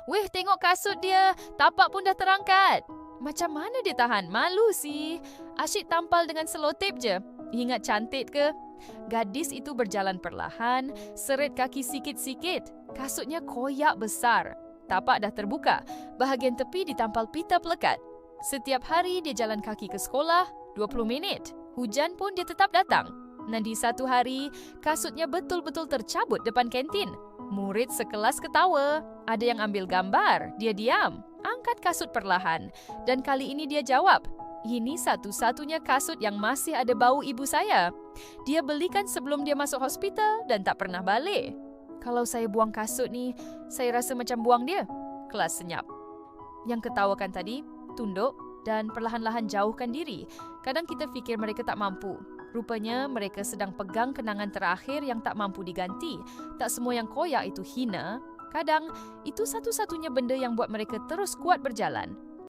Weh, tengok kasut dia. Tapak pun dah terangkat. Macam mana dia tahan? Malu sih. Asyik tampal dengan selotip je. Ingat cantik ke? Gadis itu berjalan perlahan, seret kaki sikit-sikit. Kasutnya koyak besar. Tapak dah terbuka. Bahagian tepi ditampal pita pelekat. Setiap hari dia jalan kaki ke sekolah, 20 minit. Hujan pun dia tetap datang. Nanti satu hari, kasutnya betul-betul tercabut depan kantin. Murid sekelas ketawa. Ada yang ambil gambar, dia diam. Angkat kasut perlahan. Dan kali ini dia jawab, ini satu-satunya kasut yang masih ada bau ibu saya. Dia belikan sebelum dia masuk hospital dan tak pernah balik. Kalau saya buang kasut ni, saya rasa macam buang dia. Kelas senyap. Yang ketawakan tadi, tunduk dan perlahan-lahan jauhkan diri. Kadang kita fikir mereka tak mampu. Rupanya mereka sedang pegang kenangan terakhir yang tak mampu diganti. Tak semua yang koyak itu hina. Kadang, itu satu-satunya benda yang buat mereka terus kuat berjalan.